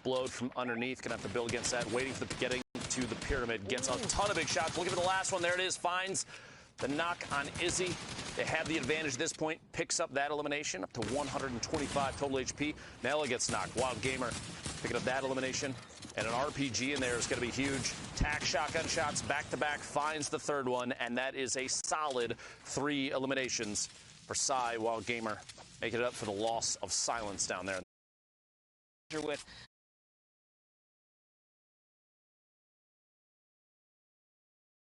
explode from underneath. Gonna have to build against that. Waiting for the getting to the pyramid. Gets a ton of big shots. Looking for the last one. There it is. Finds the knock on Izzy. They have the advantage at this point. Picks up that elimination up to 125 total HP. Nella gets knocked. Wild Gamer picking up that elimination. And an RPG in there is going to be huge. Tack shotgun shots back-to-back. Finds the third one. And that is a solid 3 eliminations for Psy. Wild Gamer making it up for the loss of Silence down there. With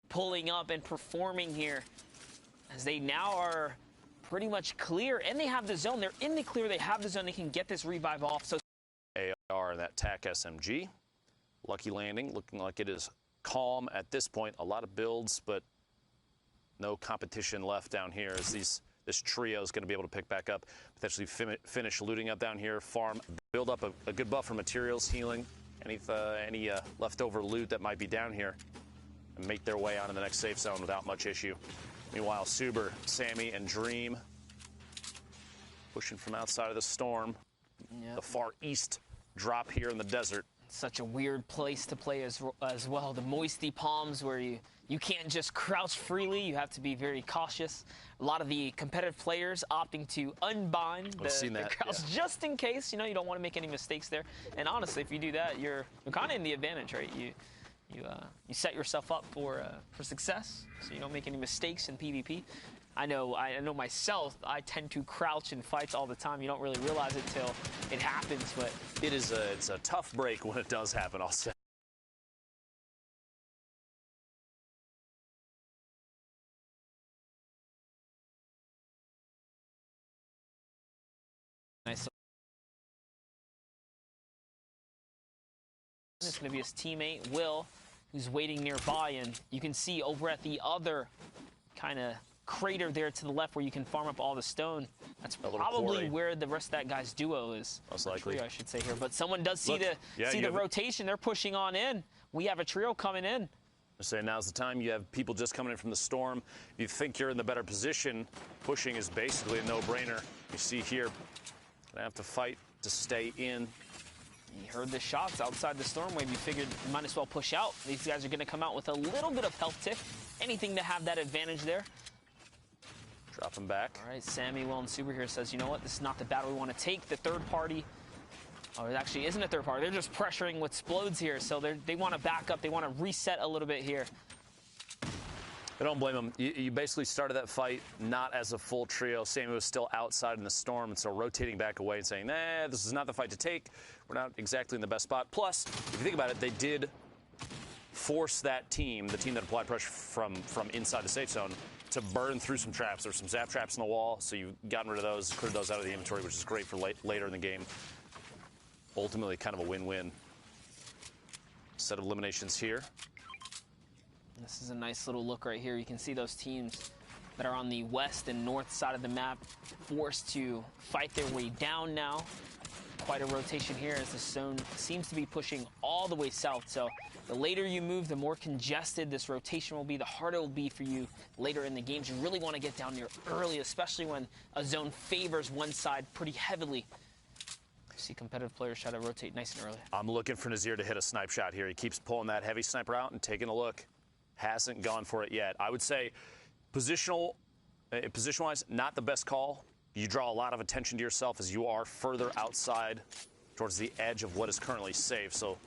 pulling up and performing here as they now are pretty much clear, and they have the zone. They're in the clear. They have the zone. They can get this revive off. So AR and that TAC SMG. Lucky landing, looking like it is calm at this point. A lot of builds, but no competition left down here as this trio is going to be able to pick back up, potentially finish looting up down here, farm, build up a good buffer materials, healing, any leftover loot that might be down here, and make their way out in the next safe zone without much issue. Meanwhile, Suber, Sammy, and Dream pushing from outside of the storm. Yep. The far east drop here in the desert. Such a weird place to play as well. The moisty palms where you can't just crouch freely. You have to be very cautious. A lot of the competitive players opting to unbind the crouch just in case. You know, you don't want to make any mistakes there. And honestly, if you do that, you're kind of in the advantage, right? You set yourself up for success, so you don't make any mistakes in PvP. I know myself, I tend to crouch in fights all the time. You don't really realize it till it happens, but it's a tough break when it does happen, I'll say. Nice. It's going to be his teammate, Will, who's waiting nearby, and you can see over at the other kind of crater there to the left where you can farm up all the stone. That's probably where the rest of that guy's duo is. Most likely, trio, I should say here. But someone does see the rotation. They're pushing on in. We have a trio coming in. I say now's the time. You have people just coming in from the storm. If you think you're in the better position, pushing is basically a no-brainer. You see here, gonna have to fight to stay in. You heard the shots outside the storm wave. You figured you might as well push out. These guys are going to come out with a little bit of health tick. Anything to have that advantage there. Drop him back. All right, Sammy, Will, and Super here says, you know what? This is not the battle we want to take. The third party, oh, it actually isn't a third party. They're just pressuring with Splodes here, so they want to back up. They want to reset a little bit here. I don't blame them. You basically started that fight not as a full trio. Sammy was still outside in the storm, and so rotating back away and saying, nah, this is not the fight to take. We're not exactly in the best spot. Plus, if you think about it, they did force that team, the team that applied pressure from inside the safe zone, to burn through some traps. There's some zap traps in the wall, so you've gotten rid of those, cleared those out of the inventory, which is great for later in the game. Ultimately, kind of a win-win. Set of eliminations here. This is a nice little look right here. You can see those teams that are on the west and north side of the map forced to fight their way down now. Quite a rotation here as the zone seems to be pushing all the way south. So the later you move, the more congested this rotation will be, the harder it will be for you later in the games. You really want to get down there early, especially when a zone favors one side pretty heavily. See competitive players try to rotate nice and early. I'm looking for Nazir to hit a snipe shot here. He keeps pulling that heavy sniper out and taking a look. Hasn't gone for it yet. I would say position-wise, not the best call. You draw a lot of attention to yourself as you are further outside towards the edge of what is currently safe. So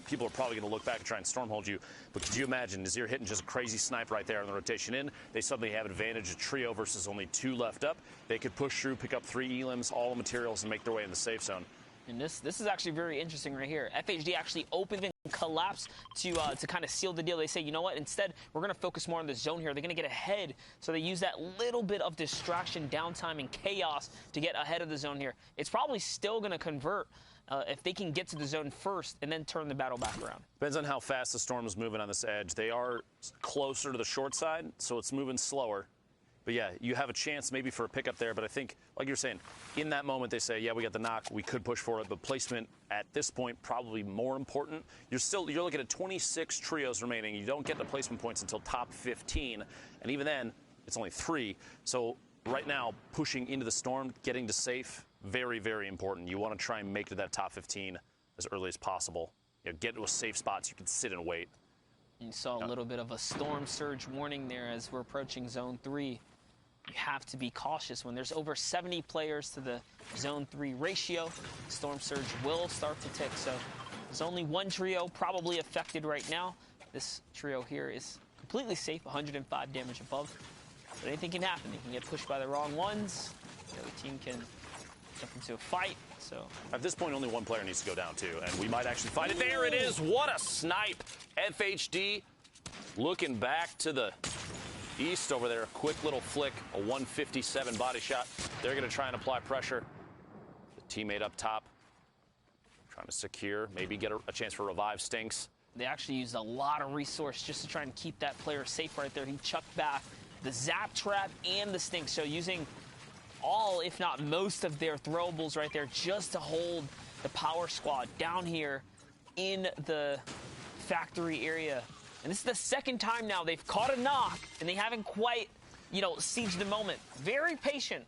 people are probably going to look back and try and stormhold you. But could you imagine Nazir hitting just a crazy snipe right there on the rotation in? They suddenly have advantage of trio versus only 2 left up. They could push through, pick up 3 elims, all the materials, and make their way in the safe zone. And this is actually very interesting right here. FHD actually opened and collapsed to kind of seal the deal. They say, you know what, instead, we're going to focus more on the zone here. They're going to get ahead. So they use that little bit of distraction, downtime, and chaos to get ahead of the zone here. It's probably still going to convert if they can get to the zone first and then turn the battle back around. Depends on how fast the storm is moving on this edge. They are closer to the short side, so it's moving slower. But yeah, you have a chance maybe for a pickup there, but I think, like you're saying, in that moment they say, yeah, we got the knock, we could push for it, but placement at this point probably more important. You're looking at 26 trios remaining. You don't get the placement points until top 15, and even then, it's only 3. So right now, pushing into the storm, getting to safe, very, very important. You want to try and make it to that top 15 as early as possible. Get to a safe spot so you can sit and wait. You saw a little bit of a storm surge warning there as we're approaching Zone 3. You have to be cautious when there's over 70 players to the Zone 3 ratio. Storm surge will start to tick, so there's only one trio probably affected right now. This trio here is completely safe, 105 damage above. But anything can happen. They can get pushed by the wrong ones. The other team can jump into a fight. So at this point, only one player needs to go down, too, and we might actually find it. There it is. What a snipe. FHD looking back to the east over there. A quick little flick, a 157 body shot. They're going to try and apply pressure. The teammate up top trying to secure, maybe get a chance for revive. Stinks. They actually used a lot of resource just to try and keep that player safe right there. He chucked back the zap trap and the stink. So using all, if not most, of their throwables right there just to hold the power squad down here in the factory area. And this is the second time now they've caught a knock, and they haven't quite, sieged the moment. Very patient.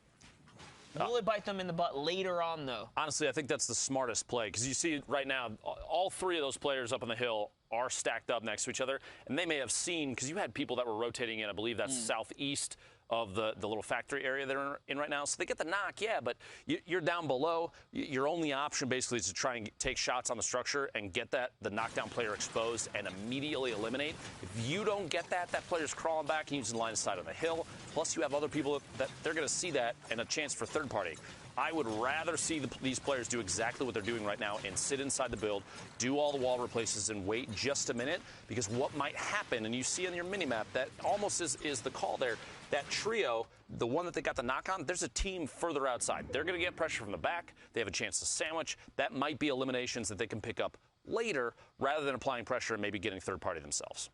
Will it bite them in the butt later on, though? Honestly, I think that's the smartest play, because you see right now, all three of those players up on the hill are stacked up next to each other, and they may have seen, because you had people that were rotating in, I believe that's southeast of the little factory area they're in right now. So they get the knock, yeah, but you're down below. Your only option basically is to try and take shots on the structure and get the knockdown player exposed and immediately eliminate. If you don't get that player's crawling back and using line of sight on the hill. Plus you have other people that they're going to see that and a chance for third party. I would rather see these players do exactly what they're doing right now and sit inside the build, do all the wall replaces, and wait just a minute, because what might happen, and you see on your minimap, that almost is the call there, that trio, the one that they got the knock on, there's a team further outside. They're going to get pressure from the back. They have a chance to sandwich. That might be eliminations that they can pick up later rather than applying pressure and maybe getting third party themselves.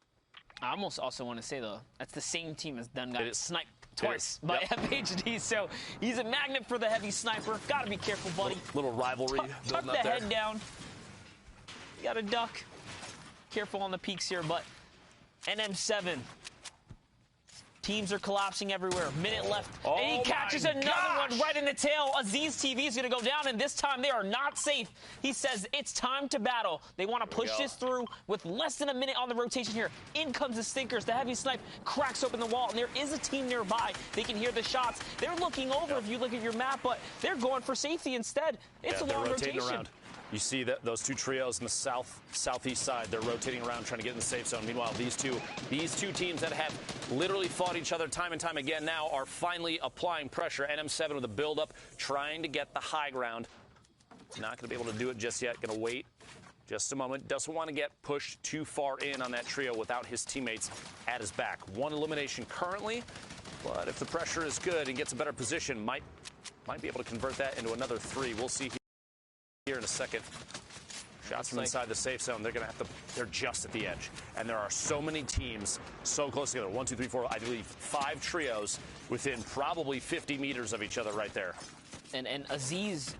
I almost also want to say, though, that's the same team as done got sniped twice by FHD, so he's a magnet for the heavy sniper. Got to be careful, buddy. Little rivalry. Tuck the head down. You got to duck. Careful on the peaks here, but NM7. Teams are collapsing everywhere. Minute left. Oh, and he catches another one right in the tail. Aziz TV is going to go down, and this time they are not safe. He says it's time to battle. They want to push this through with less than a minute on the rotation here. In comes the Stinkers. The heavy snipe cracks open the wall, and there is a team nearby. They can hear the shots. They're looking over if you look at your map, but they're going for safety instead. It's a long rotation. Around. You see those two trios in the southeast side. They're rotating around trying to get in the safe zone. Meanwhile, these two teams that have literally fought each other time and time again now are finally applying pressure. NM7 with a build-up, trying to get the high ground. Not going to be able to do it just yet. Going to wait just a moment. Doesn't want to get pushed too far in on that trio without his teammates at his back. One elimination currently, but if the pressure is good and gets a better position, might be able to convert that into another 3. We'll see here in a second. Shots from inside the safe zone. They're going to have to, they're just at the edge. And there are so many teams so close together. 1, 2, 3, 4, I believe 5 trios within probably 50 meters of each other right there. And Aziz